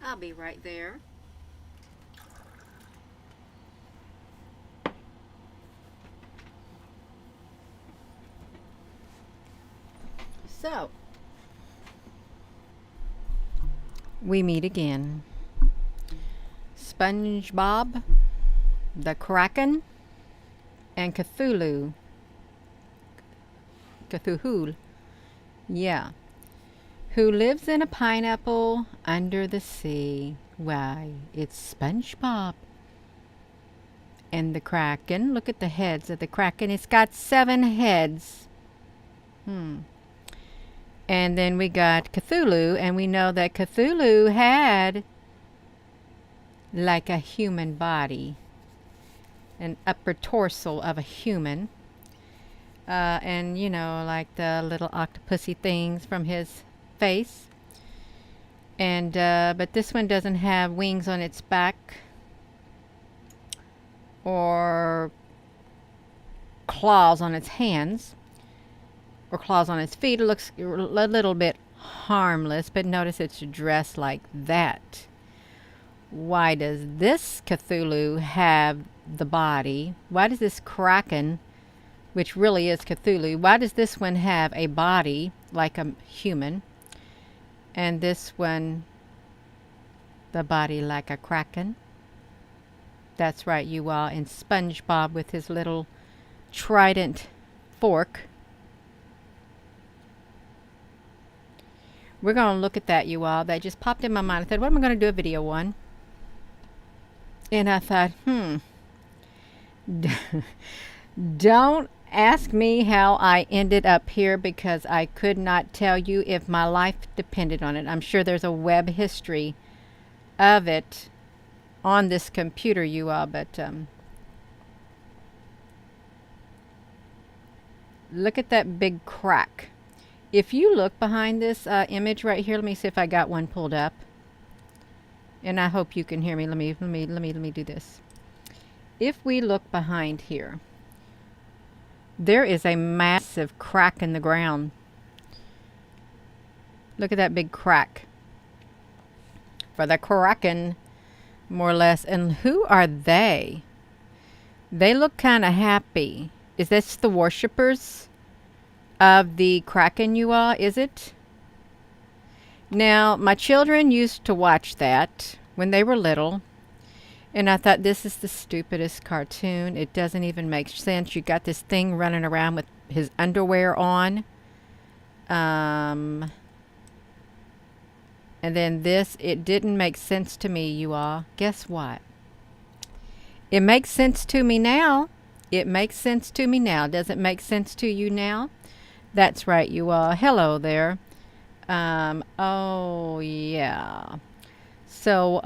I'll be right there. So, we meet again. SpongeBob, the Kraken, and Cthulhu. Cthulhu. Yeah. Who lives in a pineapple under the sea? Why, it's SpongeBob. And the Kraken. Look at the heads of the Kraken. It's got 7 heads. And then we got Cthulhu, and we know that Cthulhu had like a human body, an upper torso of a human. And you know, like the little octopusy things from his face. And but this one doesn't have wings on its back or claws on its hands or claws on its feet. It looks a little bit harmless, but notice it's dressed like that. Why does this Cthulhu have the body? Why does this Kraken, which really is Cthulhu, why does this one have a body like a human, and this one the body like a Kraken? That's right, you all. And SpongeBob with his little trident fork. We're going to look at that, you all. That just popped in my mind. I thought, what am I going to do a video on? And I thought, don't ask me how I ended up here, because I could not tell you if my life depended on it. I'm sure there's a web history of it on this computer, you all, but look at that big crack. If you look behind this image right here, let me see if I got one pulled up, and I hope you can hear me. Let me do this. If we look behind here, there is a massive crack in the ground. Look at that big crack for the Kraken, more or less. And who are they? They look kind of happy. Is this the worshippers of the Kraken, you all? Is it? Now, my children used to watch that when they were little, and I thought, this is the stupidest cartoon. It doesn't even make sense. You got this thing running around with his underwear on. And then this, it didn't make sense to me, you all. Guess what? It makes sense to me now. It makes sense to me now. Does it make sense to you now? That's right, you all. Hello there. Oh, yeah. So,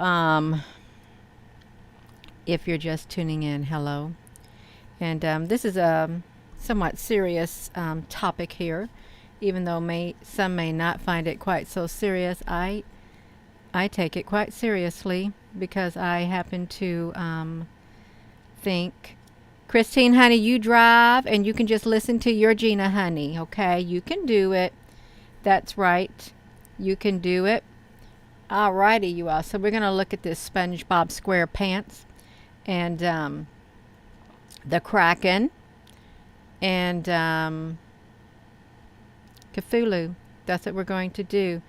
if you're just tuning in, hello. And this is a somewhat serious topic here. Even though some may not find it quite so serious, I take it quite seriously, because I happen to think, Christine, honey, you drive and you can just listen to your Gina, honey, okay? You can do it. That's right. You can do it. Alrighty, you all. So we're going to look at this SpongeBob SquarePants and the Kraken and Cthulhu. That's what we're going to do.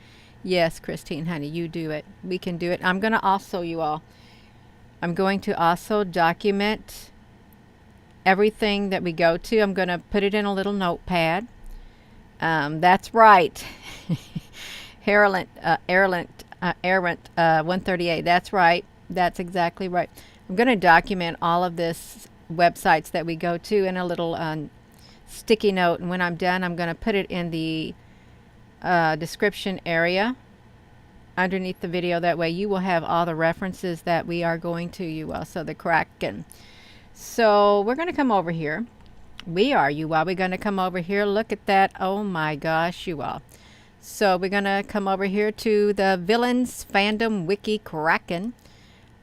Yes, Christine, honey, you do it. We can do it. I'm going to also, you all, I'm going to also document everything that we go to. I'm going to put it in a little notepad. That's right. Errant 138. That's right. That's exactly right. I'm going to document all of this websites that we go to in a little sticky note, and when I'm done, I'm going to put it in the description area underneath the video. That way you will have all the references that we are going to, you all. So the Kraken. So we're going to come over here. We're going to come over here. Look at that. Oh my gosh, you all. So we're going to come over here to the Villains Fandom Wiki Kraken.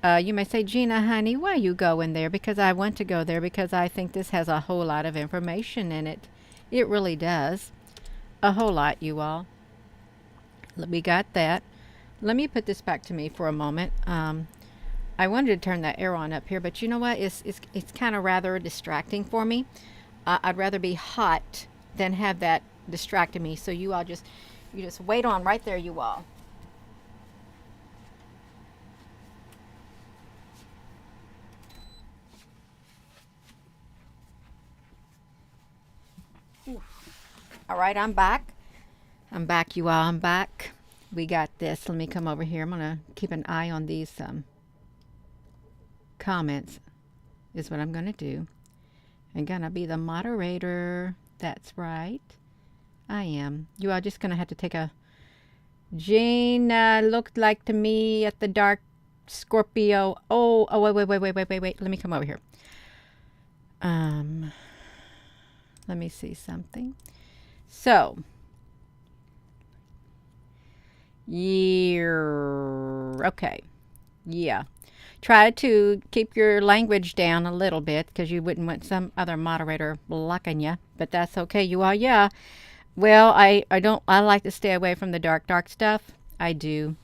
You may say, Gina, honey, why are you going there? Because I want to go there, because I think this has a whole lot of information in it. It really does. A whole lot, you all. We got that. Let me put this back to me for a moment. I wanted to turn that air on up here, but you know what? It's kind of rather distracting for me. I'd rather be hot than have that distracting me. So you all you just wait on right there, you all. All right, I'm back. I'm back, you all. I'm back. We got this. Let me come over here. I'm gonna keep an eye on these comments. Is what I'm gonna do. I'm gonna be the moderator. That's right. I am. You are just gonna have to take a. Jane looked like to me at the dark Scorpio. Oh, wait. Let me come over here. Let me see something. So, okay. Yeah. Try to keep your language down a little bit because you wouldn't want some other moderator blocking you, but that's okay. You are, yeah. Well, I like to stay away from the dark stuff. I do.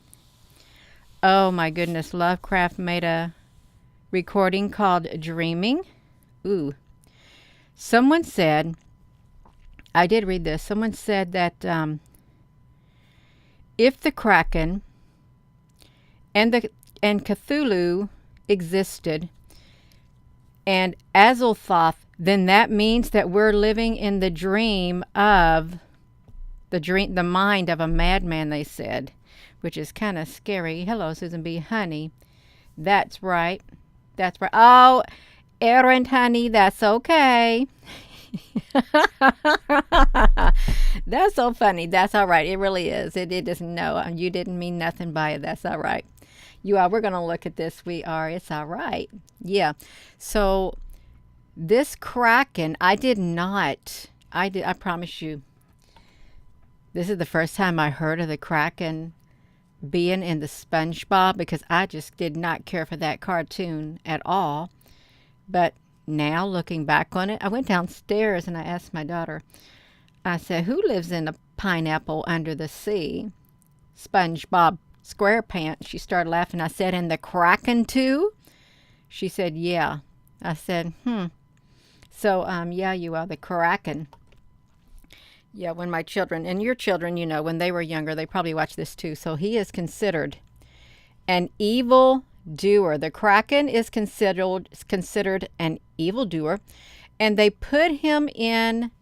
Oh my goodness. Lovecraft made a recording called Dreaming. Ooh. Someone said, I did read this. Someone said that if the Kraken and Cthulhu existed and Azathoth, then that means that we're living in the dream of the mind of a madman, they said, which is kind of scary. Hello, Susan B. Honey. That's right. That's right. Oh, errant honey, that's okay. That's so funny. That's all right. It really is. It is. No, you didn't mean nothing by it. That's all right. You are. We're going to look at this. We are. It's all right. Yeah. So this Kraken, I promise you, this is the first time I heard of the Kraken being in the SpongeBob, because I just did not care for that cartoon at all. But now looking back on it, I went downstairs and I asked my daughter, I said, who lives in a pineapple under the sea? SpongeBob SquarePants. She started laughing. I said, and the Kraken too? She said, yeah. I said, So, yeah, you are the Kraken. Yeah, when my children, and your children, when they were younger, they probably watched this too. So he is considered an evil doer. The Kraken is considered an evildoer, and they put him in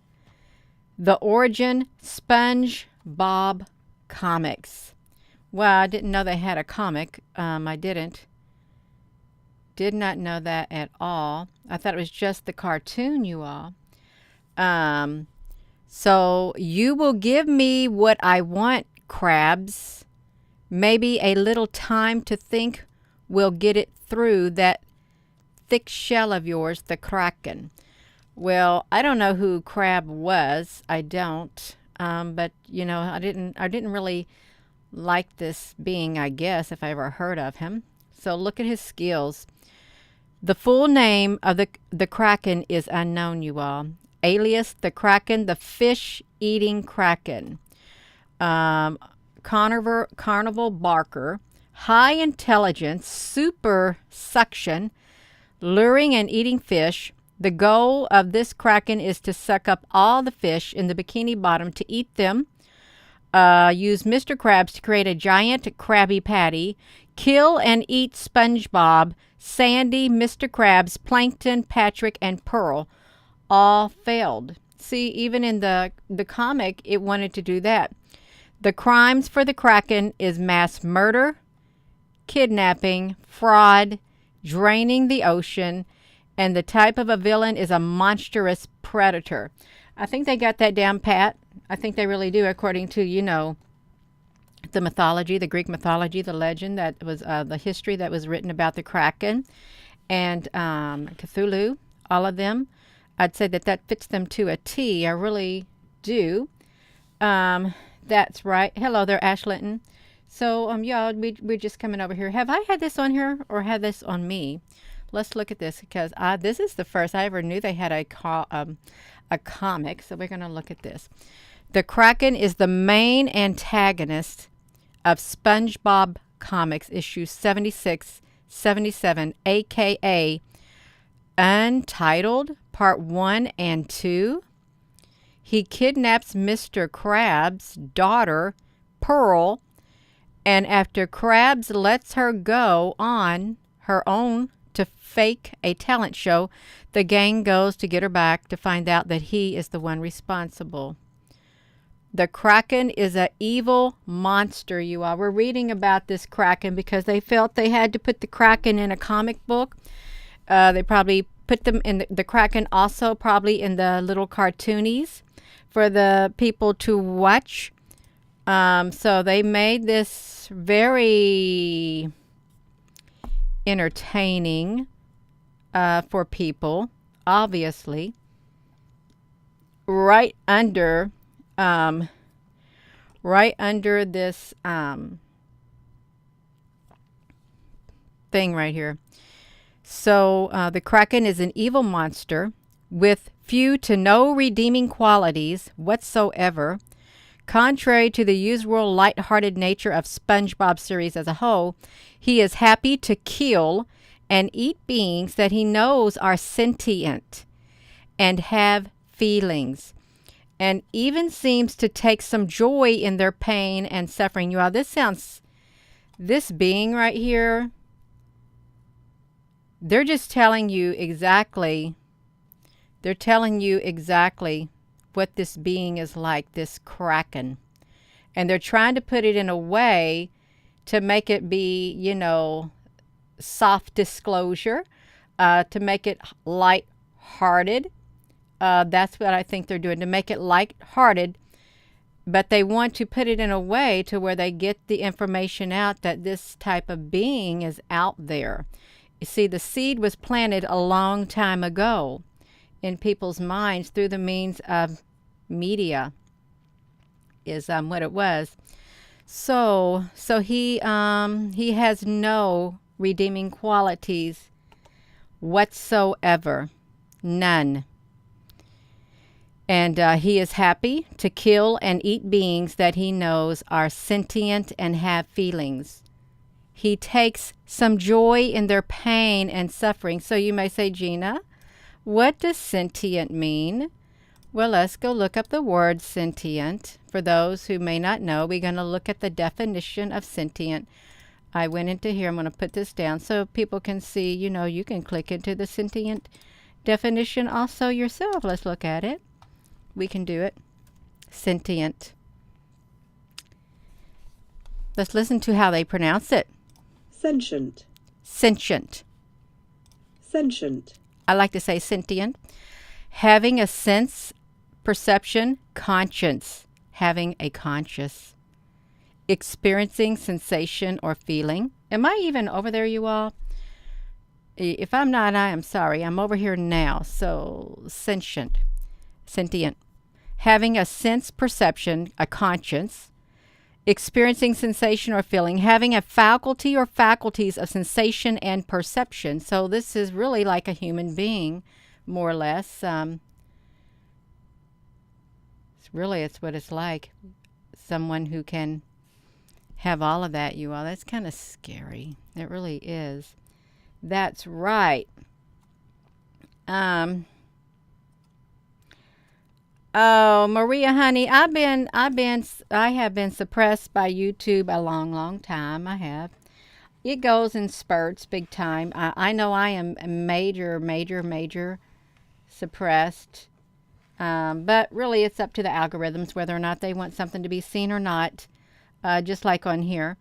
the Origin SpongeBob comics. Well, I didn't know they had a comic. I did not know that at all. I thought it was just the cartoon, you all. So you will give me what I want, crabs. Maybe a little time to think will get it through that thick shell of yours, the Kraken. Well, I don't know who Crab was. I don't. But I didn't really like this being, I guess, if I ever heard of him. So look at his skills. The full name of the Kraken is unknown, you all. Alias the Kraken, the fish-eating Kraken. Carnival barker, high intelligence, super suction, luring and eating fish. The goal of this Kraken is to suck up all the fish in the Bikini Bottom to eat them. Use Mr. Krabs to create a giant Krabby Patty. Kill and eat SpongeBob, Sandy, Mr. Krabs, Plankton, Patrick, and Pearl. All failed. See, even in the comic, it wanted to do that. The crimes for the Kraken is mass murder, kidnapping, fraud, draining the ocean, and the type of a villain is a monstrous predator. I think they got that down pat. I think they really do, according to, the mythology, the Greek mythology, the legend that was, the history that was written about the Kraken and Cthulhu, all of them. I'd say that fits them to a T. I really do. That's right. Hello there, Ash Linton. So, y'all, we're just coming over here. Have I had this on here or had this on me? Let's look at this, because this is the first I ever knew they had a comic. So we're going to look at this. The Kraken is the main antagonist of SpongeBob Comics, issue 76, 77, aka Untitled, Part 1 and 2. He kidnaps Mr. Krabs' daughter, Pearl, and after Krabs lets her go on her own to fake a talent show, the gang goes to get her back to find out that he is the one responsible. The Kraken is an evil monster, you all. We're reading about this Kraken because they felt they had to put the Kraken in a comic book. They probably put them in the Kraken also probably in the little cartoonies for the people to watch. So they made this very entertaining for people, obviously. Right under this thing right here. So the Kraken is an evil monster with few to no redeeming qualities whatsoever. Contrary to the usual light-hearted nature of SpongeBob series as a whole, he is happy to kill and eat beings that he knows are sentient and have feelings, and even seems to take some joy in their pain and suffering. You all, this being right here, they're just telling you exactly, what this being is like, this Kraken. And they're trying to put it in a way to make it be, soft disclosure, to make it light-hearted. That's what I think they're doing, to make it light-hearted. But they want to put it in a way to where they get the information out that this type of being is out there. You see, the seed was planted a long time ago in people's minds through the means of media, is what it was. So he has no redeeming qualities whatsoever, none. And he is happy to kill and eat beings that he knows are sentient and have feelings. He takes some joy in their pain and suffering. So you may say, Gina, what does sentient mean? Well, let's go look up the word sentient. For those who may not know, we're going to look at the definition of sentient. I went into here. I'm going to put this down so people can see, you can click into the sentient definition also yourself. Let's look at it. We can do it. Sentient. Let's listen to how they pronounce it. Sentient. Sentient. Sentient. I like to say sentient. Having a sense, perception, conscience. Having a conscious. Experiencing sensation or feeling. Am I even over there, you all? If I'm not, I am sorry. I'm over here now. So, sentient. Sentient. Having a sense, perception, a conscience. Experiencing sensation or feeling. Having a faculty or faculties of sensation and perception. So this is really like a human being, more or less. It's what it's like. Someone who can have all of that, you all. That's kind of scary. It really is. That's right. Oh, Maria, honey, I have been suppressed by YouTube a long, long time. I have. It goes in spurts, big time. I know I am major suppressed. But really, it's up to the algorithms whether or not they want something to be seen or not. Just like on here.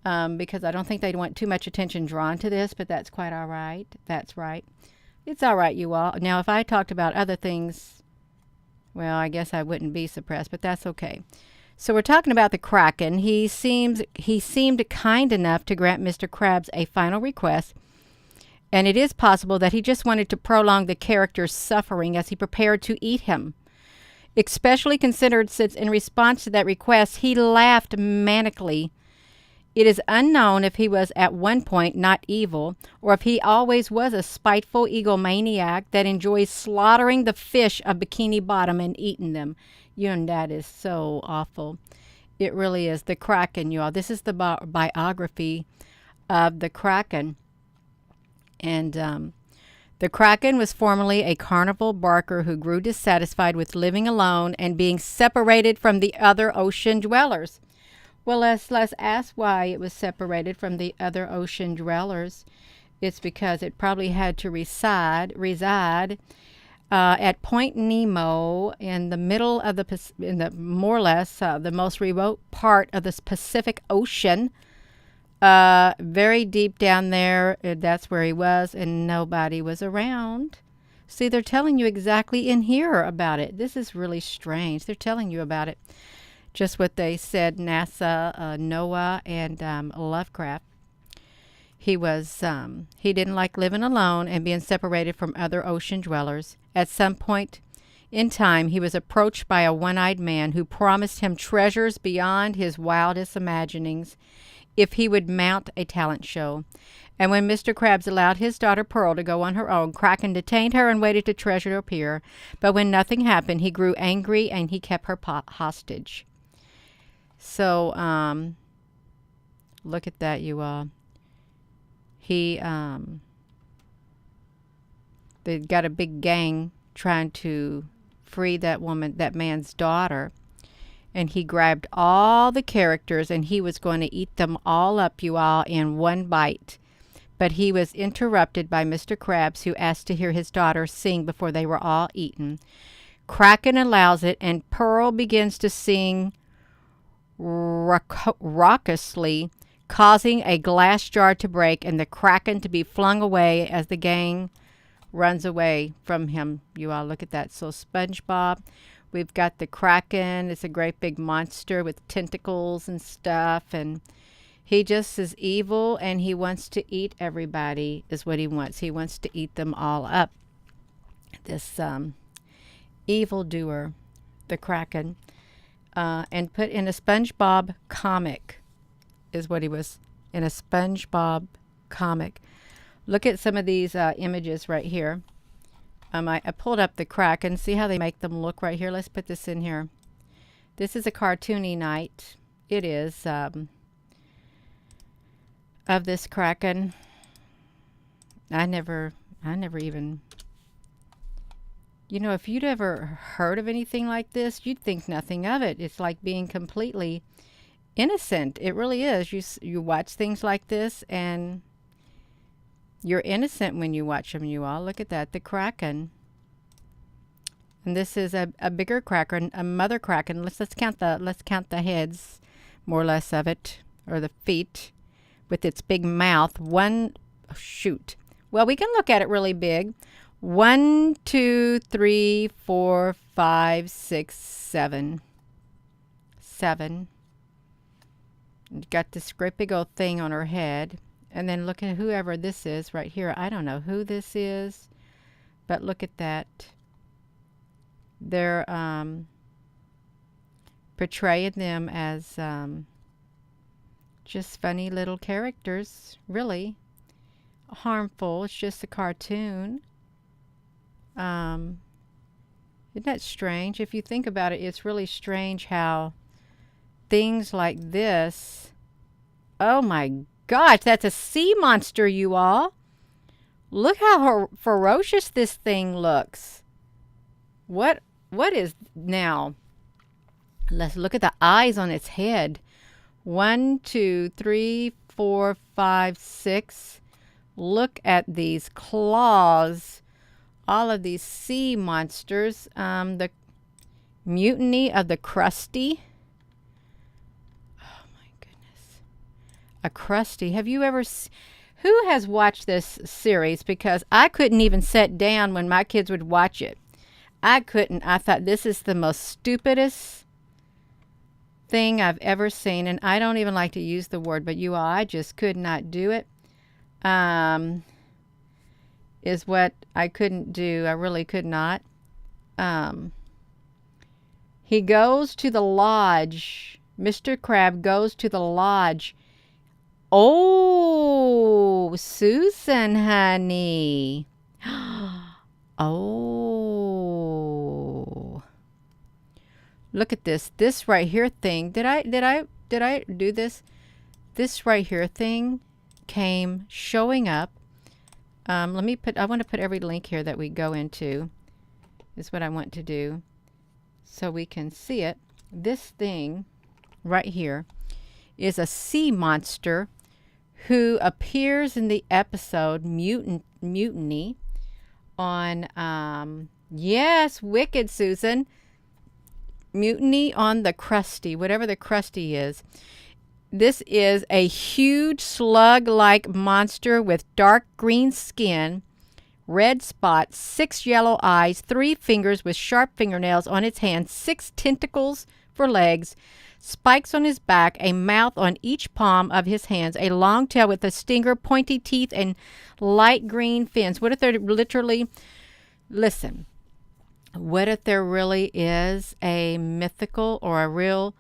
Because I don't think they'd want too much attention drawn to this, but that's quite all right. That's right. It's all right, you all. Now, if I talked about other things, well, I guess I wouldn't be suppressed, but that's okay. So we're talking about the Kraken. He seemed kind enough to grant Mr. Krabs a final request, and it is possible that he just wanted to prolong the character's suffering as he prepared to eat him. Especially considered since in response to that request, he laughed manically. It is unknown if he was at one point not evil, or if he always was a spiteful egomaniac that enjoys slaughtering the fish of Bikini Bottom and eating them. And that is so awful. It really is. The Kraken, you all. This is the biography of the Kraken. And the Kraken was formerly a carnival barker who grew dissatisfied with living alone and being separated from the other ocean dwellers. Well, let's ask why it was separated from the other ocean dwellers. It's because it probably had to reside at Point Nemo in the middle of more or less the most remote part of the Pacific Ocean. Very deep down there, that's where he was, and nobody was around. See, they're telling you exactly in here about it. This is really strange. They're telling you about it. Just what they said, NASA, NOAA, and Lovecraft. He didn't like living alone and being separated from other ocean dwellers. At some point in time, he was approached by a one-eyed man who promised him treasures beyond his wildest imaginings if he would mount a talent show. And when Mr. Krabs allowed his daughter Pearl to go on her own, Kraken detained her and waited for treasure to appear. But when nothing happened, he grew angry and he kept her hostage. So, look at that, you all. They got a big gang trying to free that man's daughter. And he grabbed all the characters and he was going to eat them all up, you all, in one bite. But he was interrupted by Mr. Krabs, who asked to hear his daughter sing before they were all eaten. Kraken allows it, and Pearl begins to sing raucously, causing a glass jar to break and the Kraken to be flung away as the gang runs away from him. You all look at that. So SpongeBob, we've got the Kraken. It's a great big monster with tentacles and stuff, and he just is evil, and he wants to eat everybody is what he wants. He wants to eat them all up. This evildoer, the Kraken, and put in a SpongeBob comic is what he was, in a SpongeBob comic. Look at some of these images right here. I pulled up the Kraken. See how they make them look right here? Let's put this in here. This is a cartoony night. It is of this Kraken. I never even, if you'd ever heard of anything like this, you'd think nothing of it. It's like being completely innocent. It really is. You watch things like this and you're innocent when you watch them, you all. Look at that, the Kraken. And this is a bigger Kraken, a mother Kraken. Let's count the heads, more or less, of it, or the feet, with its big mouth. Well, we can look at it really big. 1, 2, 3, 4, 5, 6, 7. 7. Got this great big old thing on her head. And then look at whoever this is right here. I don't know who this is, but look at that. They're portraying them as just funny little characters, really. Harmful. It's just a cartoon. Isn't that strange? If you think about it, it's really strange how things like this. Oh my gosh, that's a sea monster, you all. Look how ferocious this thing looks. What is now? Let's look at the eyes on its head. 1, 2, 3, 4, 5, 6. Look at these claws. All of these sea monsters. The mutiny of the Krusty. Oh my goodness. A Krusty. Have you ever... Who has watched this series? Because I couldn't even sit down when my kids would watch it. I couldn't. I thought this is the most stupidest thing I've ever seen. And I don't even like to use the word, but you all, I just could not do it. Is what I couldn't do. I really could not. He goes to the lodge. Mr. Crab goes to the lodge. Oh, Susan, honey. Oh. Look at this. This right here thing. Did I do this? This right here thing came showing up. I want to put every link here that we go into, is what I want to do, so we can see it. This thing right here is a sea monster who appears in the episode Mutiny on, yes, wicked, Susan. Mutiny on the Krusty, whatever the Krusty is. This is a huge slug-like monster with dark green skin, red spots, 6 yellow eyes, 3 fingers with sharp fingernails on its hands, 6 tentacles for legs, spikes on his back, a mouth on each palm of his hands, a long tail with a stinger, pointy teeth, and light green fins. What if they're literally... Listen, what if there really is a mythical or a real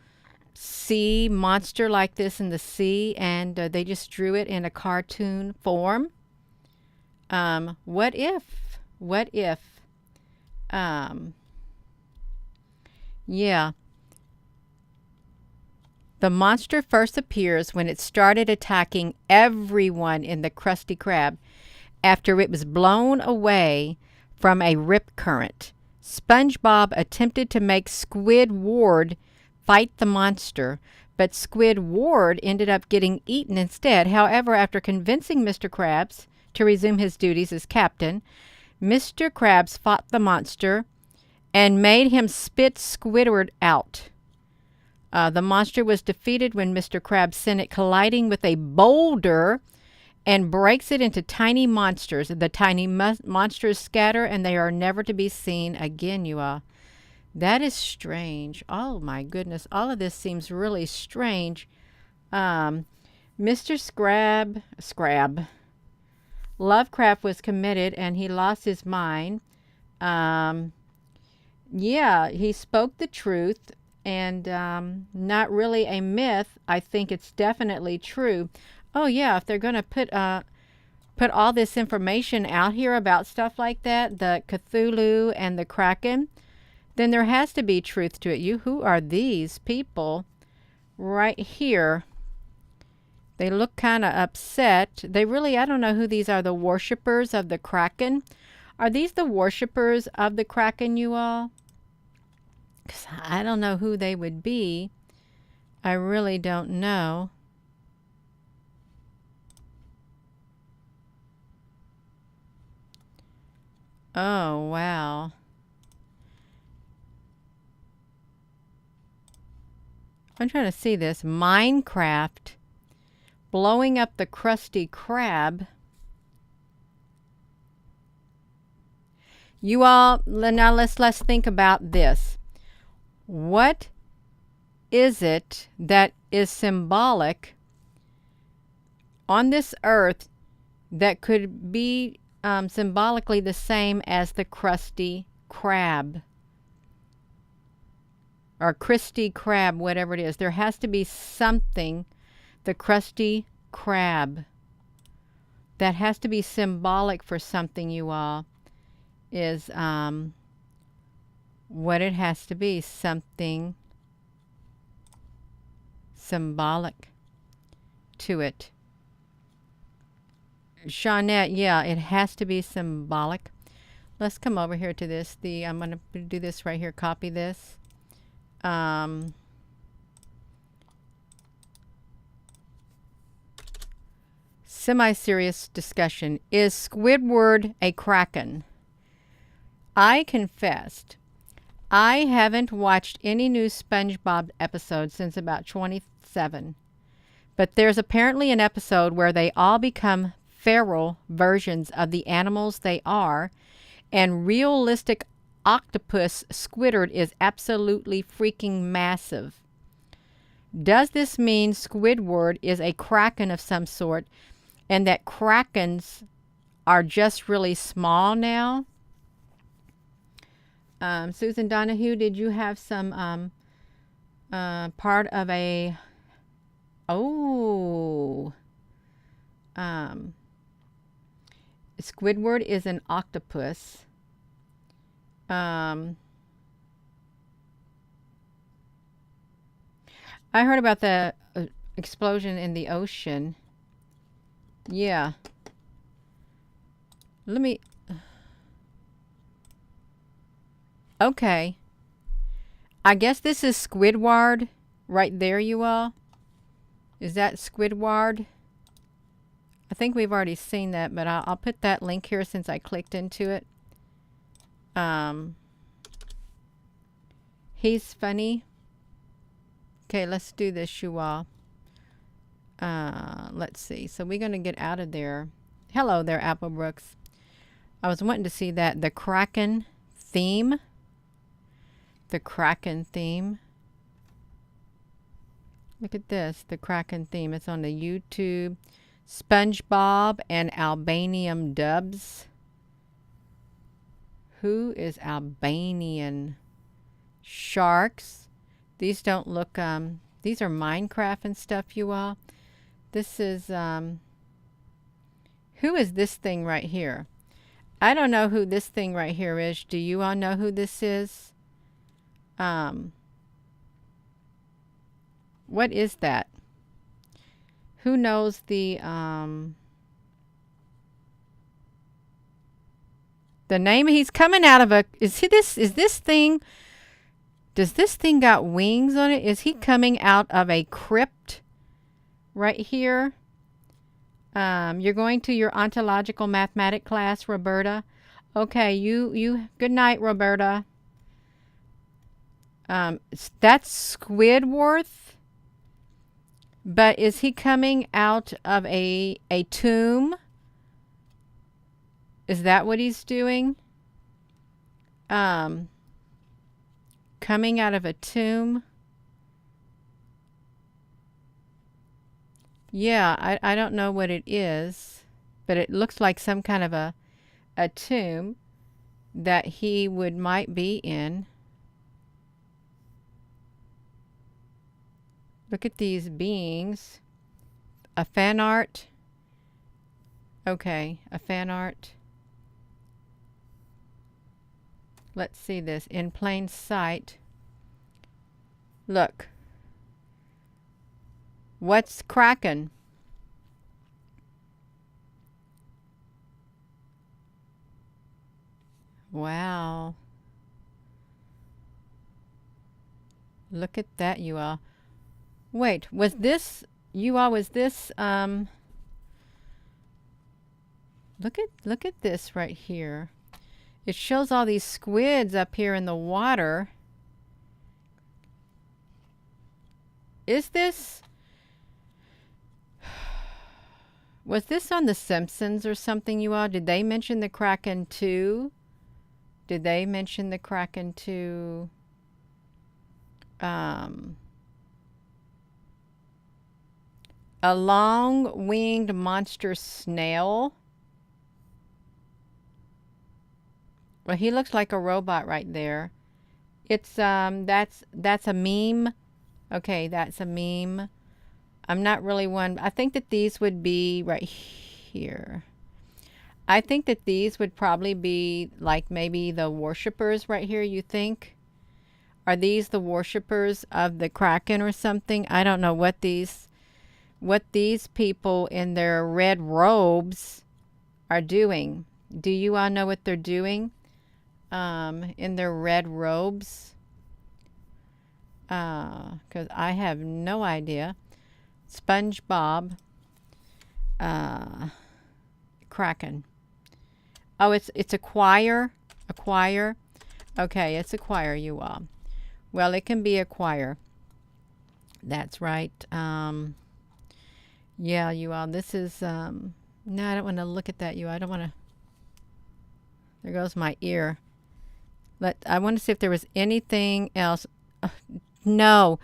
sea monster like this in the sea, and they just drew it in a cartoon form? What if? Yeah. The monster first appears when it started attacking everyone in the Krusty Krab after it was blown away from a rip current. SpongeBob attempted to make Squidward fight the monster, but Squidward ended up getting eaten instead. However, after convincing Mr. Krabs to resume his duties as captain, Mr. Krabs fought the monster and made him spit Squidward out. The monster was defeated when Mr. Krabs sent it colliding with a boulder and breaks it into tiny monsters. The tiny monsters scatter, and they are never to be seen again, you all. That is strange. Oh, my goodness. All of this seems really strange. Mr. Scrab. Lovecraft was committed, and he lost his mind. Yeah, he spoke the truth, and not really a myth. I think it's definitely true. Oh, yeah, if they're going to put all this information out here about stuff like that, the Cthulhu and the Kraken, then there has to be truth to it. Who are these people right here? They look kind of upset. I don't know who these are, the worshippers of the Kraken. Are these the worshippers of the Kraken, you all? Because I don't know who they would be. I really don't know. Oh, wow. I'm trying to see this. Minecraft. Blowing up the Krusty Krab. You all, now let's think about this. What is it that is symbolic on this earth that could be symbolically the same as the Krusty Krab? Or Krusty Krab, whatever it is. There has to be something, the Krusty Krab, that has to be symbolic for something, you all, is what it has to be. Something symbolic to it. Shawnette, yeah, it has to be symbolic. Let's come over here to this. I'm going to do this right here. Copy this. Semi-serious discussion. Is Squidward a Kraken? I confessed I haven't watched any new SpongeBob episodes since about 27. But there's apparently an episode where they all become feral versions of the animals they are, and realistic octopus Squidward is absolutely freaking massive. Does this mean Squidward is a Kraken of some sort, and that Krakens are just really small now? Susan Donahue, did you have some part of a... Oh... Squidward is an octopus. I heard about the explosion in the ocean. Yeah. Let me... Okay. I guess this is Squidward right there, you all. Is that Squidward? I think we've already seen that, but I'll put that link here since I clicked into it. He's funny. Okay, let's do this, you all. Let's see. So we're going to get out of there. Hello there, Apple Brooks. I was wanting to see that. The Kraken theme. The Kraken theme. Look at this. The Kraken theme. It's on the YouTube. SpongeBob and Albanian dubs. Who is Albanian? Sharks. These don't look, these are Minecraft and stuff, you all. This is, who is this thing right here? I don't know who this thing right here is. Do you all know who this is? What is that? Who knows the name? He's coming out of a, is this thing, does this thing got wings on it? Is he coming out of a crypt right here? You're going to your ontological mathematic class, Roberta. Okay, you good night, Roberta. That's Squidward. But is he coming out of a tomb? Is that what he's doing? Coming out of a tomb? Yeah, I don't know what it is, but it looks like some kind of a tomb that he might be in. Look at these beings. A fan art. Okay, a fan art. Let's see this. In plain sight. Look. What's Kraken? Wow. Look at that, you all. Wait, was this, you all, was this, look at this right here. It shows all these squids up here in the water. Is this, was this on The Simpsons or something, you all? Did they mention the Kraken too? Did they mention the Kraken too? A long-winged monster snail. Well, he looks like a robot right there. It's that's a meme. Okay, that's a meme. I'm not really one. I think that these would be right here. I think that these would probably be like maybe the worshippers right here, you think? Are these the worshippers of the Kraken or something? I don't know what these people in their red robes are doing. Do you all know what they're doing? In their red robes? Because I have no idea. SpongeBob. Kraken. Oh, it's a choir? A choir? Okay, it's a choir, you all. Well, it can be a choir. That's right. Yeah, you all. This is, no, I don't want to look at that, you all. I don't want to. There goes my ear. I want to see if there was anything else. No.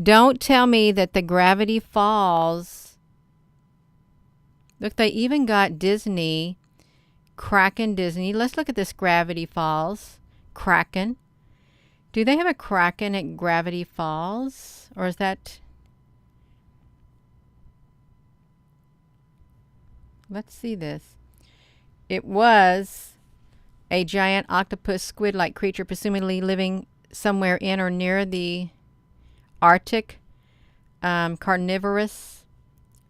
Don't tell me that the Gravity Falls. Look, they even got Disney. Kraken Disney. Let's look at this Gravity Falls. Kraken. Do they have a Kraken at Gravity Falls? Or is that... Let's see this. It was a giant octopus squid-like creature presumably living somewhere in or near the Arctic. carnivorous.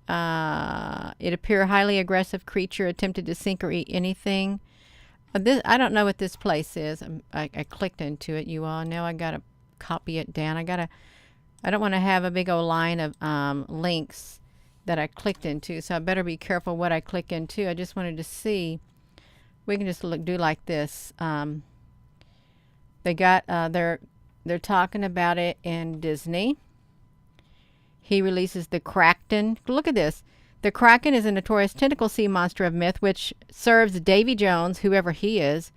It appear highly aggressive creature attempted to sink or eat anything. I don't know what this place is. I clicked into it, you all. Now I gotta copy it down. I don't want to have a big old line of links that I clicked into, so I better be careful what I click into. I just wanted to see. We can just do like this. They got they're talking about it in Disney. He releases the Kraken. Look at this. The Kraken is a notorious tentacle sea monster of myth which serves Davy Jones, whoever he is,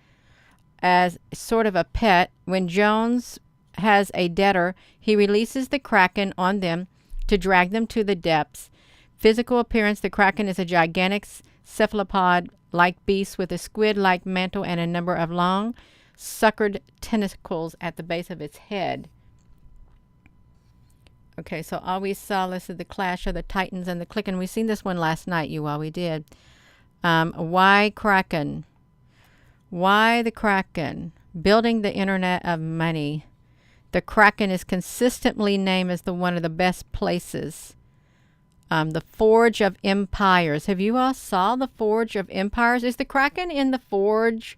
as sort of a pet. When Jones has a debtor, he releases the Kraken on them to drag them to the depths. Physical appearance, the Kraken is a gigantic cephalopod-like beast with a squid-like mantle and a number of long, suckered tentacles at the base of its head. Okay, so all we saw, this is the clash of the Titans and the Kraken. We seen this one last night, you all. We did. Why Kraken? Why the Kraken? Building the internet of money. The Kraken is consistently named as one of the best places. The Forge of Empires. Have you all saw the Forge of Empires? Is the Kraken in the Forge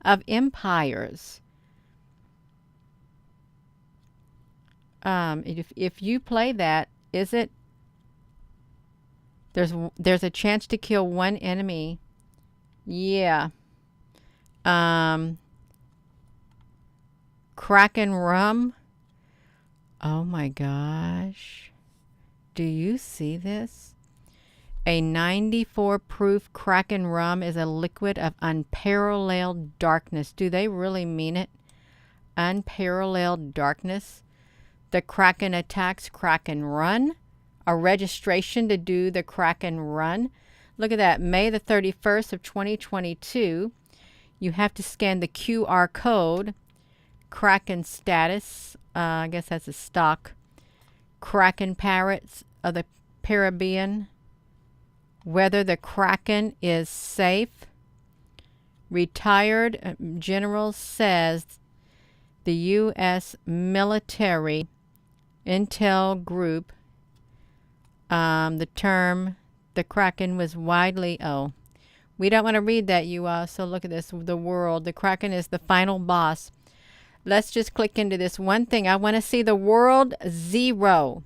of Empires? If you play that, is it? There's a chance to kill one enemy. Yeah. Kraken rum. Oh my gosh. Do you see this? A 94 proof Kraken rum is a liquid of unparalleled darkness. Do they really mean it? Unparalleled darkness. The Kraken attacks, Kraken run. A registration to do the Kraken run. Look at that. May the 31st of 2022. You have to scan the QR code. Kraken status. I guess that's a stock. Kraken parrots of the Caribbean. Whether the Kraken is safe. Retired general says the U.S. military intel group, the term the Kraken was widely, we don't want to read that, you all. So look at this, the world. The Kraken is the final boss. Let's just click into this one thing. I want to see the world zero.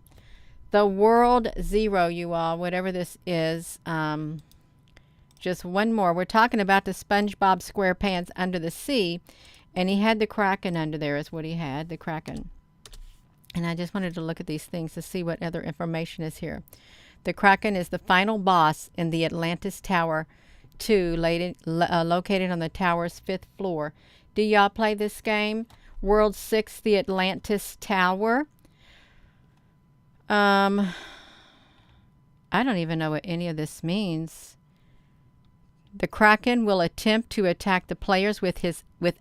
The world zero, you all, whatever this is. Just one more. We're talking about the SpongeBob SquarePants Under the Sea, and he had the Kraken under there is what he had, the Kraken. And I just wanted to look at these things to see what other information is here. The Kraken is the final boss in the Atlantis Tower 2, located on the tower's 5th floor. Do y'all play this game? World 6, the Atlantis Tower. I don't even know what any of this means. The Kraken will attempt to attack the players with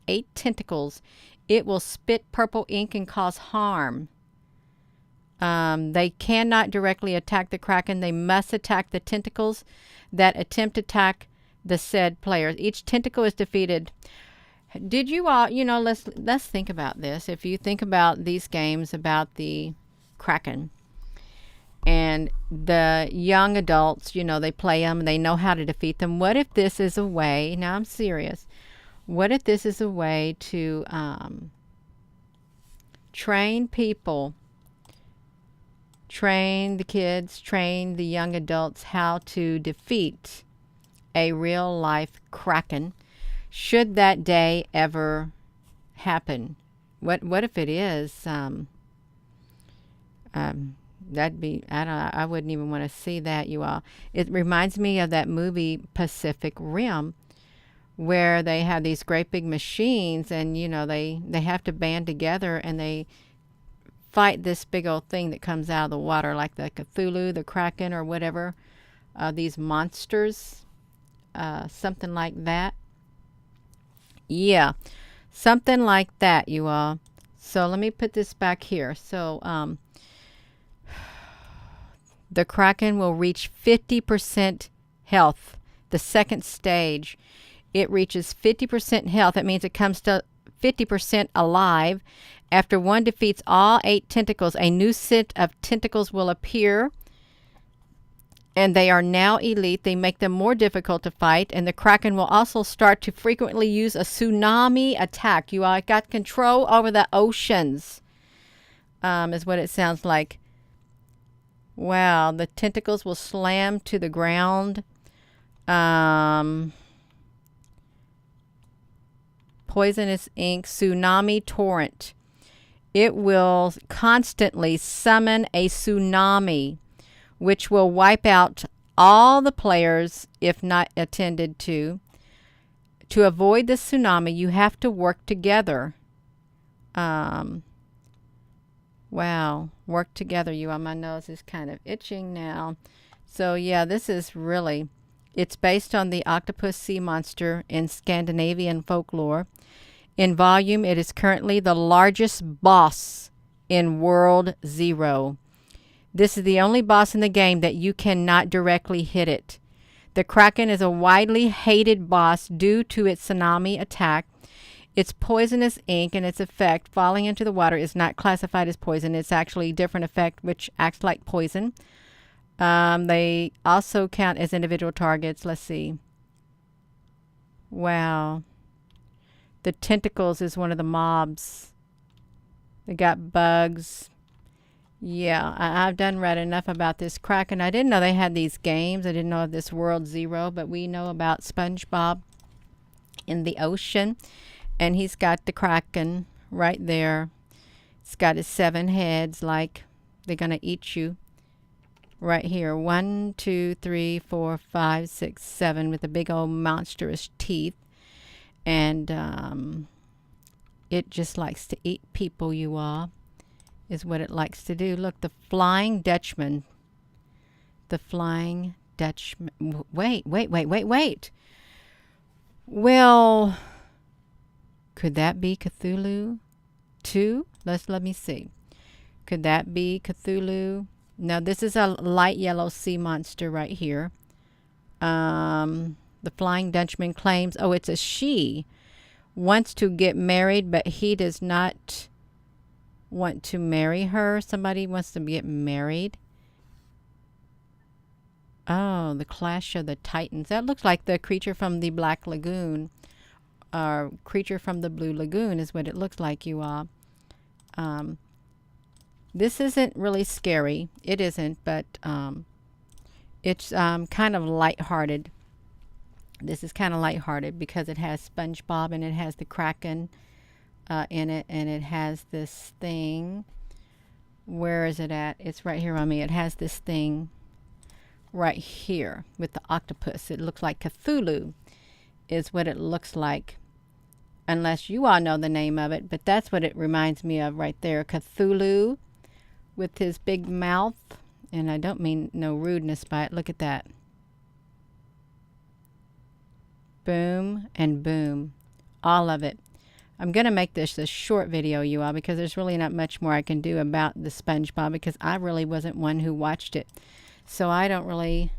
8 tentacles. It will spit purple ink and cause harm. They cannot directly attack the Kraken. They must attack the tentacles that attempt to attack the said players. Each tentacle is defeated. Did you all, let's think about this. If you think about these games about the Kraken and the young adults, they play them and they know how to defeat them. What if this is a way, now I'm serious, what if this is a way to train people, train the kids, train the young adults how to defeat a real life Kraken, should that day ever happen? What if it is? That'd be, I wouldn't even want to see that, you all. It reminds me of that movie Pacific Rim, where they have these great big machines and, they have to band together and they fight this big old thing that comes out of the water, like the Cthulhu, the Kraken, or whatever. These monsters, something like that. Yeah, something like that, you all. So let me put this back here. So the Kraken will reach 50% health, the second stage. It reaches 50% health. That means it comes to 50% alive. After one defeats all 8 tentacles, a new set of tentacles will appear, and they are now elite. They make them more difficult to fight, and the Kraken will also start to frequently use a tsunami attack. You are got control over the oceans, is what it sounds like. Wow, the tentacles will slam to the ground. Poisonous ink, tsunami torrent. It will constantly summon a tsunami, which will wipe out all the players if not attended to. To avoid the tsunami, you have to work together. Wow, work together. You on my nose is kind of itching now. So yeah, this is really, it's based on the octopus sea monster in Scandinavian folklore. In volume, it is currently the largest boss in World Zero. This is the only boss in the game that you cannot directly hit it. The Kraken is a widely hated boss due to its tsunami attack. Its poisonous ink and its effect falling into the water is not classified as poison. It's actually a different effect which acts like poison. They also count as individual targets. Let's see. Wow. The tentacles is one of the mobs. They got bugs. Yeah, I've done read enough about this Kraken. I didn't know they had these games. I didn't know of this World Zero, but we know about SpongeBob in the ocean. And he's got the Kraken right there. It's got his 7 heads, like they're going to eat you. Right here. 1, 2, 3, 4, 5, 6, 7 with the big old monstrous teeth. And it just likes to eat people, you all, is what it likes to do. Look, the Flying Dutchman. The Flying Dutchman. Wait. Well, could that be Cthulhu too? Let me see. Could that be Cthulhu? Now, this is a light yellow sea monster right here. The Flying Dutchman claims, oh, it's a she, wants to get married, but he does not want to marry her. Somebody wants to get married. Oh, the Clash of the Titans. That looks like the creature from the Black Lagoon. Creature from the Blue Lagoon is what it looks like, you all. This isn't really scary. It isn't, but it's kind of lighthearted. This is kind of lighthearted because it has SpongeBob and it has the Kraken in it, and it has this thing. Where is it at? It's right here on me. It has this thing right here with the octopus. It looks like Cthulhu is what it looks like. Unless you all know the name of it, but that's what it reminds me of right there. Cthulhu with his big mouth. And I don't mean no rudeness by it. Look at that. Boom and boom. All of it. I'm going to make this a short video, you all, because there's really not much more I can do about the SpongeBob, because I really wasn't one who watched it. So I don't really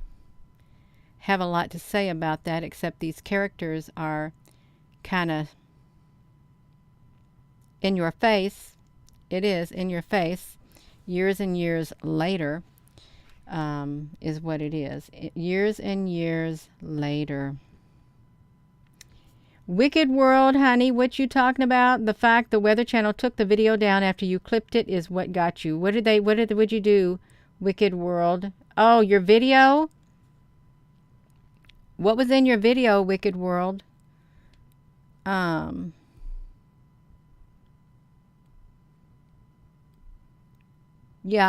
have a lot to say about that, except these characters are kind of in your face. It is in your face. Years and years later is what it is. Years and years later. Wicked World, honey, what you talking about? The fact the Weather Channel took the video down after you clipped it is what got you. What did you do, Wicked World? Oh, your video? What was in your video, Wicked World? Yeah,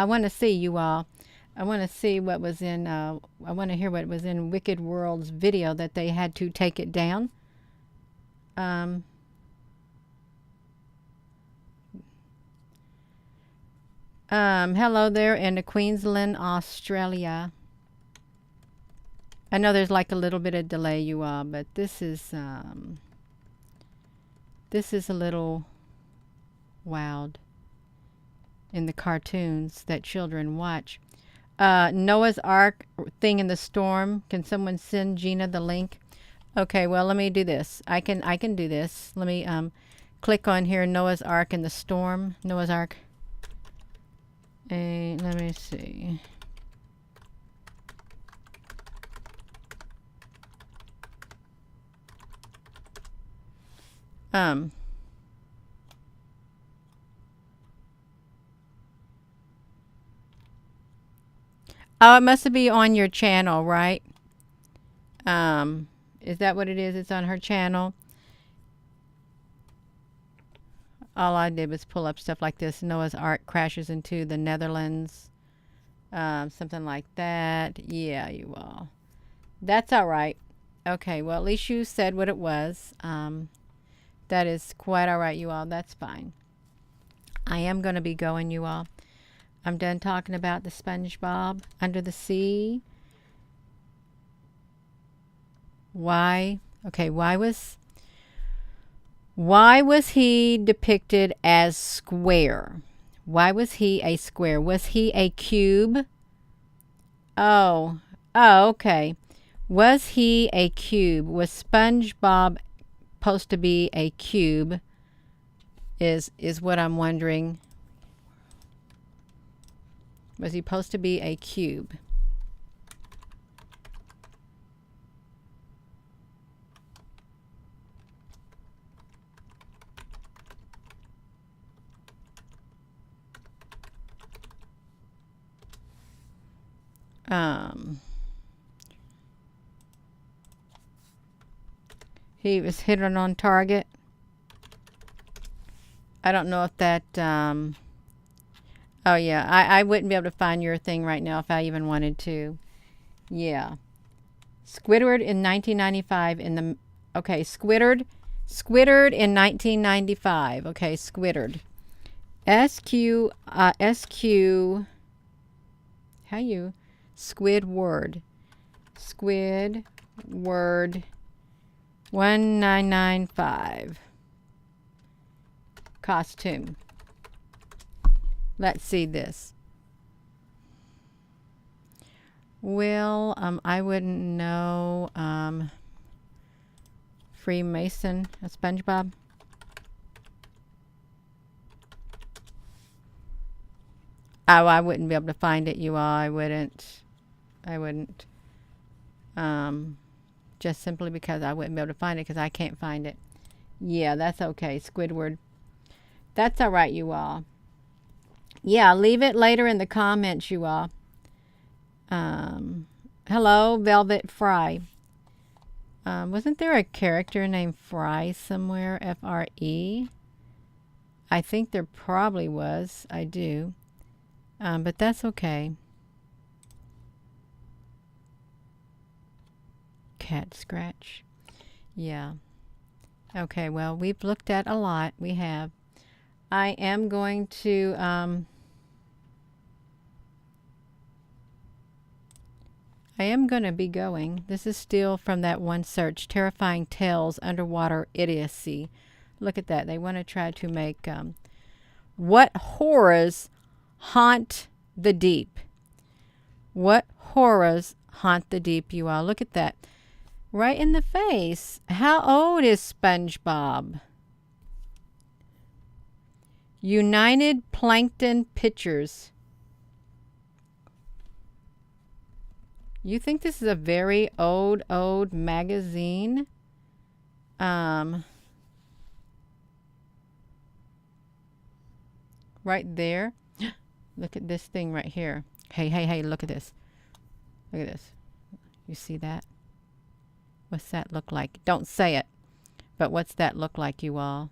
I want to see you all. I want to see what was in, I want to hear what was in Wicked World's video that they had to take it down. Hello there in Queensland, Australia. I know there's like a little bit of delay, you all, but this is a little wild in the cartoons that children watch. Noah's Ark thing in the storm. Can someone send Gina the link? Okay, well, let me do this. I can do this. Let me click on here, Noah's Ark and the Storm. Noah's Ark. And let me see. Oh, it must be on your channel, right? Is that what it is? It's on her channel. All I did was pull up stuff like this. Noah's Ark crashes into the Netherlands. Something like that. Yeah, you all. That's all right. Okay, well, at least you said what it was. That is quite all right, you all. That's fine. I am going to be going, you all. I'm done talking about the SpongeBob under the sea. Why? Okay, why was he depicted as square? Why was he a square? Was he a cube? Oh, okay. Was he a cube? Was SpongeBob supposed to be a cube? Is what I'm wondering. Was he supposed to be a cube? He was hidden on target. I don't know if that, oh yeah, I wouldn't be able to find your thing right now if I even wanted to. Yeah. Squidward in 1995 in the, okay, Squidward in 1995. Okay, Squidward. SQ, how you? Squidward 1995 costume. Let's see this. Well, I wouldn't know. Freemason, a SpongeBob. Oh, I wouldn't be able to find it, you all. I wouldn't. Just simply because I wouldn't be able to find it because I can't find it. Yeah, that's okay. Squidward. That's all right, you all. Yeah, leave it later in the comments, you all. Hello, Velvet Fry. Wasn't there a character named Fry somewhere? F-R-E? I think there probably was. I do. But that's okay. Cat scratch. Yeah. Okay, well, we've looked at a lot. We have. I am going to, be going. This is still from that one search, Terrifying Tales, Underwater Idiocy. Look at that. They want to try to make, what horrors haunt the deep? What horrors haunt the deep, you all? Look at that. Right in the face. How old is SpongeBob? United Plankton Pictures. You think this is a very old magazine? Right there. Look at this thing right here. Hey, look at this. Look at this. You see that? What's that look like? Don't say it. But what's that look like, you all?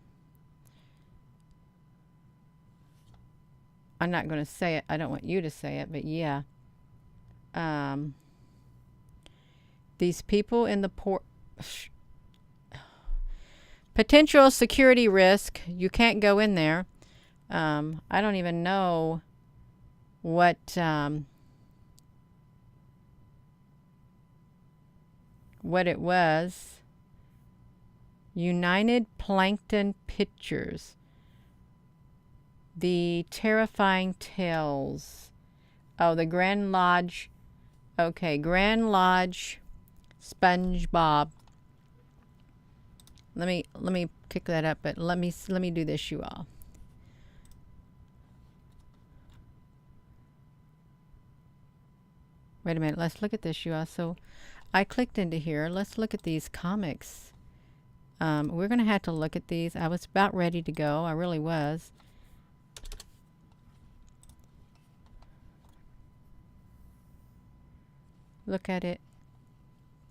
I'm not going to say it. I don't want you to say it, but yeah. These people in the port... Potential security risk. You can't go in there. I don't even know what... what it was. United Plankton Pictures. The Terrifying Tales. Oh, the Grand Lodge. Okay, Grand Lodge SpongeBob. Let me kick that up, but let me do this, you all. Wait a minute, let's look at this, you all. So I clicked into here. Let's look at these comics. We're going to have to look at these. I was about ready to go. I really was. Look at it.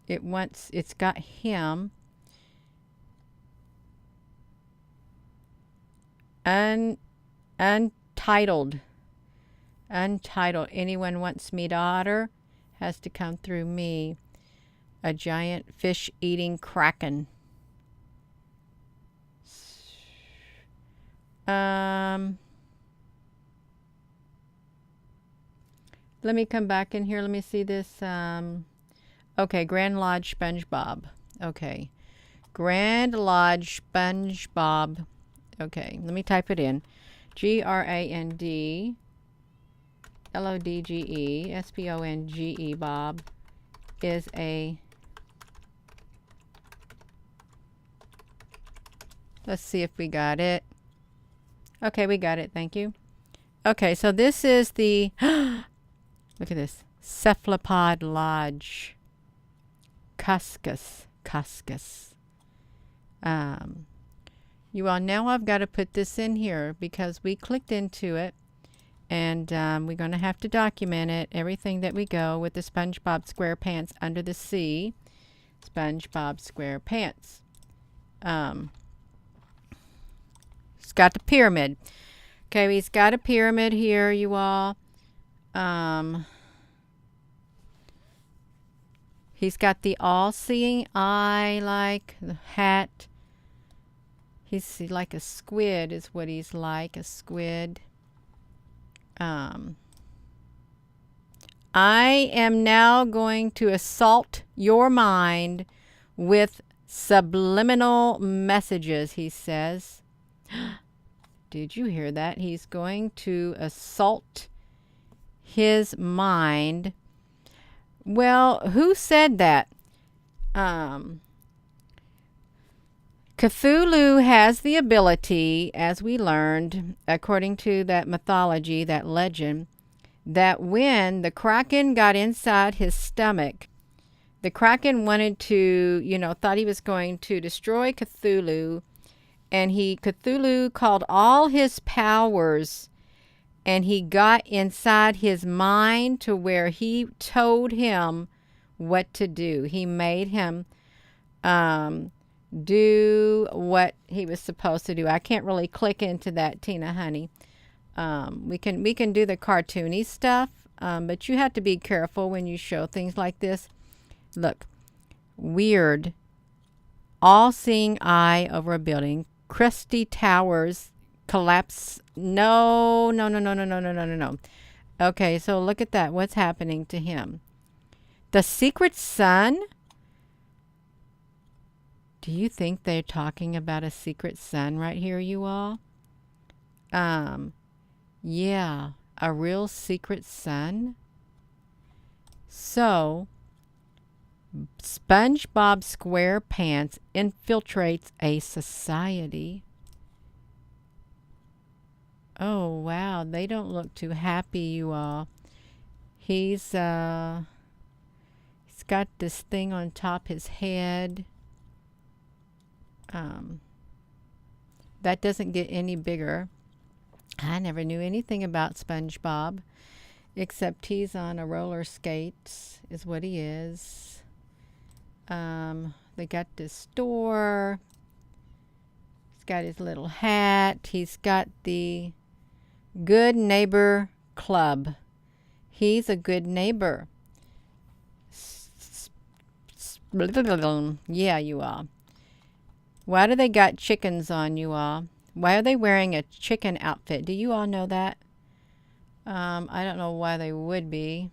It's got him. Untitled. Untitled. Anyone wants me to order has to come through me. A giant fish-eating kraken. Let me come back in here. Let me see this. Okay, Grand Lodge SpongeBob. Okay. Grand Lodge SpongeBob. Okay, let me type it in. GRAND LODGE SPONGE Bob is a... Let's see if we got it. Okay, we got it. Thank you. Okay, so this is the... Look at this. Cephalopod Lodge. Cuscus. You all know I've got to put this in here because we clicked into it, and we're going to have to document it, everything that we go with the SpongeBob SquarePants Under the Sea. SpongeBob SquarePants. It's got the pyramid. Okay, he's got a pyramid here, you all. He's got the all-seeing eye, like the hat. He's like a squid is what he's like, a squid. I am now going to assault your mind with subliminal messages, he says. Did you hear that? He's going to assault his mind. Well, who said that? Cthulhu has the ability, as we learned, according to that mythology, that legend, that when the Kraken got inside his stomach, the Kraken wanted to, thought he was going to destroy Cthulhu, and Cthulhu called all his powers, and he got inside his mind to where he told him what to do. He made him do what he was supposed to do. I can't really click into that, Tina honey. We can do the cartoony stuff, but you have to be careful when you show things like this. Look, weird, all-seeing eye over a building, crusty towers collapse. No. Okay, so look at that. What's happening to him? The secret sun? Do you think they're talking about a secret sun right here, you all? Yeah, a real secret sun. So, SpongeBob SquarePants infiltrates a society. Oh, wow, they don't look too happy, you all. He's got this thing on top his head. That doesn't get any bigger. I never knew anything about SpongeBob, except he's on a roller skates, is what he is. They got this store. He's got his little hat. He's got the Good Neighbor Club. He's a good neighbor. Yeah, you all. Why do they got chickens on, you all? Why are they wearing a chicken outfit? Do you all know that? I don't know why they would be.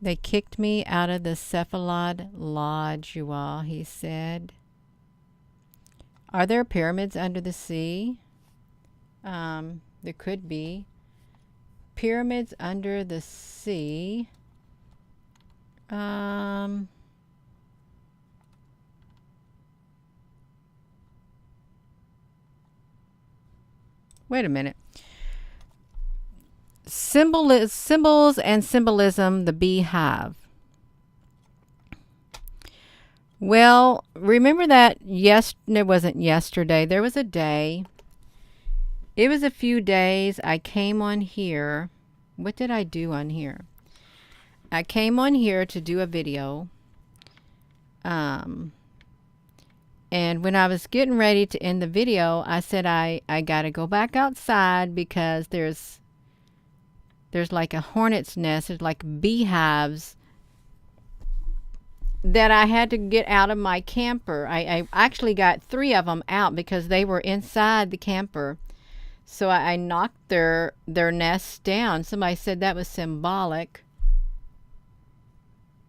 They kicked me out of the Cephalopod Lodge, you all, he said. Are there pyramids under the sea? There could be. Pyramids under the sea. Wait a minute. Symbols and symbolism, the beehive. Well, remember that it wasn't yesterday. There was a day. It was a few days. I came on here. What did I do on here? I came on here to do a video. And when I was getting ready to end the video, I said I got to go back outside because there's like a hornet's nest. There's like beehives that I had to get out of my camper. I actually got 3 of them out because they were inside the camper. So I knocked their nests down. Somebody said that was symbolic.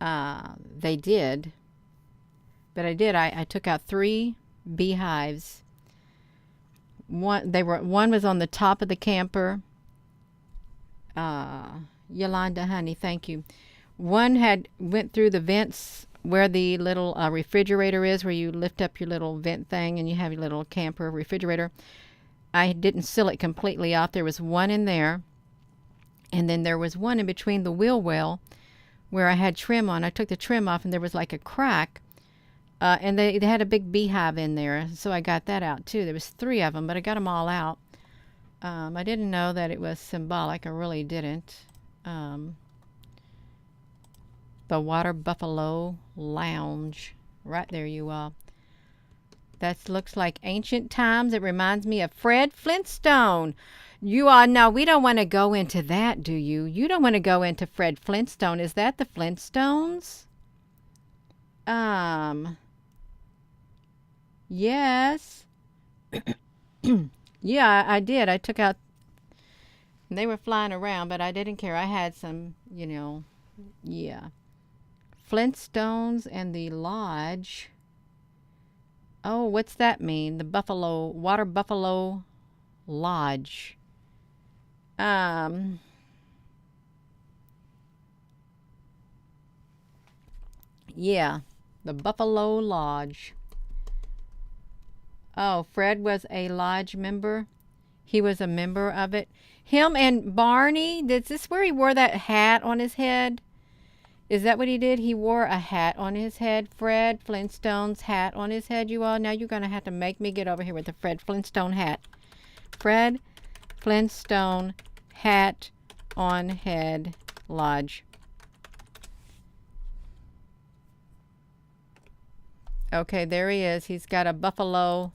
They did. But I did. I took out 3 beehives. One was on the top of the camper. Yolanda, honey, thank you. One went through the vents where the little refrigerator is, where you lift up your little vent thing and you have your little camper refrigerator. I didn't seal it completely off. There was one in there. And then there was one in between the wheel well where I had trim on. I took the trim off and there was like a crack. And they had a big beehive in there. So I got that out too. There was 3 of them, but I got them all out. I didn't know that it was symbolic. I really didn't. The Water Buffalo Lounge. Right there you are. That looks like ancient times. It reminds me of Fred Flintstone. You are, no, we don't want to go into that, do you? You don't want to go into Fred Flintstone. Is that the Flintstones? Yes. Yeah, I did. I took out, they were flying around, but I didn't care. I had some, yeah. Flintstones and the Lodge. Oh, what's that mean? The Water Buffalo Lodge. Yeah, the Buffalo Lodge. Oh, Fred was a lodge member. He was a member of it. Him and Barney, is this where he wore that hat on his head? Is that what he did? He wore a hat on his head. Fred Flintstone's hat on his head, you all. Now you're going to have to make me get over here with the Fred Flintstone hat. Fred Flintstone hat on head lodge. Okay, there he is. He's got a buffalo.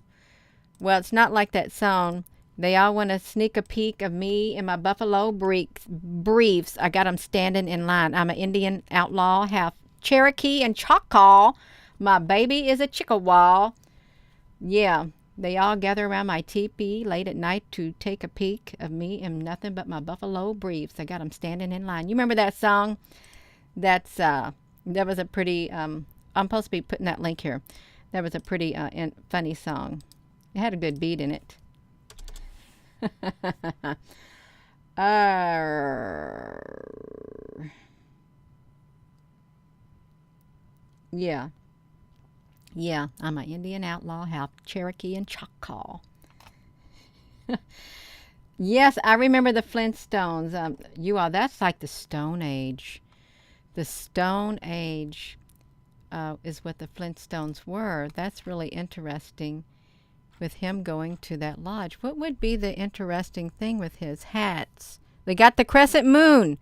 Well, it's not like that song. They all want to sneak a peek of me in my buffalo briefs. I got them standing in line. I'm an Indian outlaw, half Cherokee and Choctaw. My baby is a Chickasaw. Yeah, they all gather around my teepee late at night to take a peek of me in nothing but my buffalo briefs. I got them standing in line. You remember that song? That was a pretty, I'm supposed to be putting that link here. That was a pretty funny song. It had a good beat in it. Yeah. Yeah, I'm an Indian outlaw, half Cherokee and Choctaw. Yes, I remember the Flintstones. That's like the Stone Age. The Stone Age is what the Flintstones were. That's really interesting. With him going to that lodge. What would be the interesting thing with his hats? They got the crescent moon.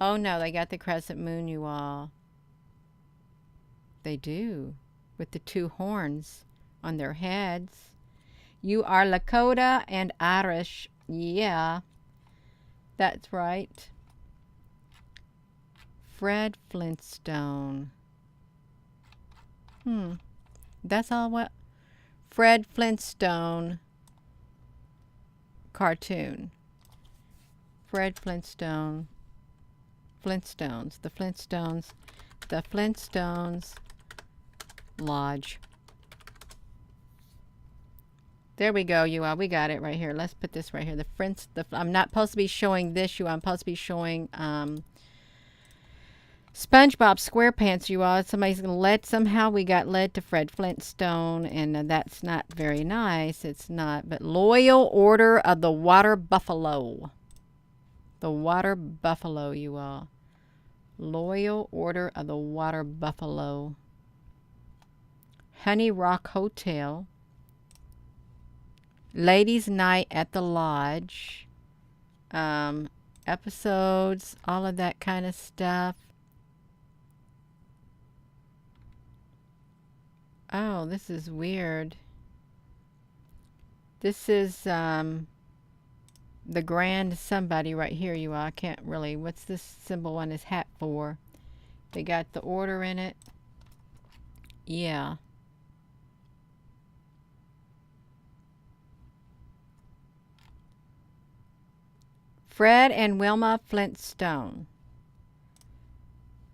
Oh no, they got the crescent moon, you all. They do. With the 2 horns on their heads. You are Lakota and Irish. Yeah. That's right. Fred Flintstone. That's all what? Fred Flintstone cartoon. Fred Flintstone. Flintstones. The Flintstones. The Flintstones Lodge. There we go, you all. We got it right here. Let's put this right here. I'm not supposed to be showing this, you all. I'm supposed to be showing SpongeBob SquarePants, you all. Somebody's led, somehow we got led to Fred Flintstone, and that's not very nice. It's not. But Loyal Order of the Water Buffalo. The Water Buffalo, you all. Loyal Order of the Water Buffalo. Honey Rock Hotel. Ladies' Night at the Lodge. Episodes, all of that kind of stuff. Oh, this is weird. This is the grand somebody right here, you all. I can't really. What's this symbol on his hat for? They got the order in it. Yeah. Fred and Wilma Flintstone.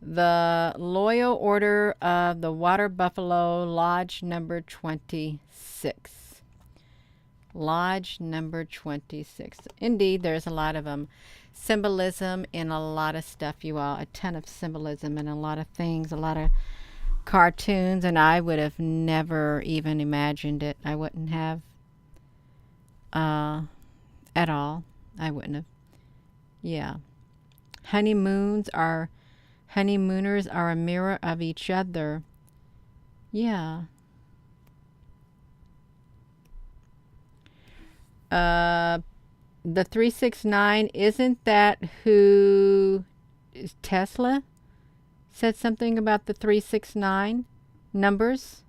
The Loyal Order of the Water Buffalo, Lodge number 26. Lodge number 26. Indeed, there's a lot of symbolism in a lot of stuff, you all. A ton of symbolism in a lot of things, a lot of cartoons, and I would have never even imagined it. I wouldn't have at all. I wouldn't have. Yeah. Honeymooners are a mirror of each other. Yeah. The 369, isn't that who Tesla said something about the 369 numbers?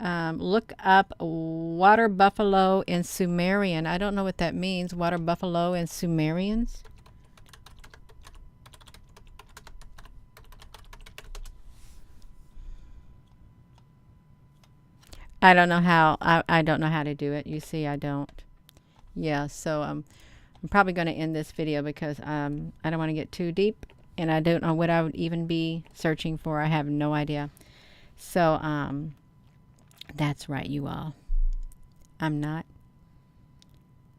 Look up water buffalo in Sumerian. I don't know what that means. Water buffalo in Sumerians. I don't know how. I don't know how to do it. You see, I don't. Yeah, so I'm probably going to end this video because I don't want to get too deep, and I don't know what I would even be searching for. I have no idea. So that's right, you all. I'm not.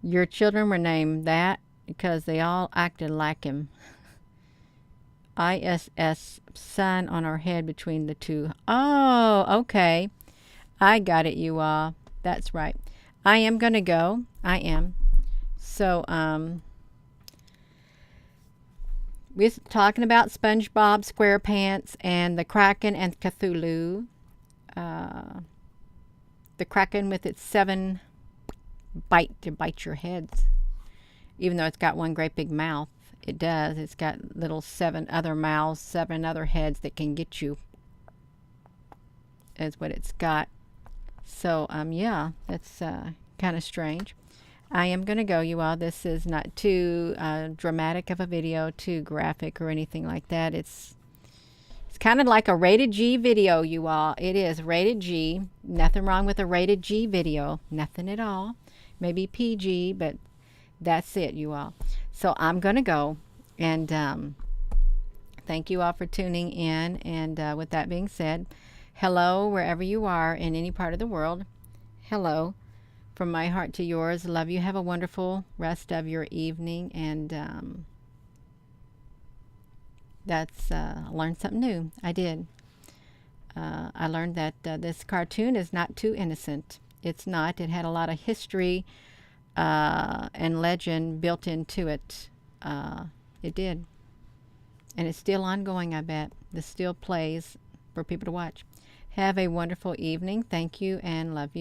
Your children were named that because they all acted like him. ISS, sun on our head between the two. Oh, okay. I got it, you all. That's right. I am going to go. I am. So, we're talking about SpongeBob SquarePants and the Kraken and Cthulhu. The Kraken with its 7 bite your heads. Even though it's got one great big mouth. It does. It's got little 7 other mouths, 7 other heads that can get you. Is what it's got. So, yeah, that's kind of strange. I am going to go, you all. This is not too dramatic of a video, too graphic or anything like that. It's kind of like a rated G video, you all. It is rated G. Nothing wrong with a rated G video. Nothing at all. Maybe PG, but that's it, you all. So I'm going to go. And thank you all for tuning in. And with that being said, hello, wherever you are in any part of the world. Hello. From my heart to yours. Love you. Have a wonderful rest of your evening. And that's I learned something new. I did. I learned that this cartoon is not too innocent. It's not. It had a lot of history and legend built into it. It did. And it's still ongoing, I bet. This still plays for people to watch. Have a wonderful evening. Thank you and love you.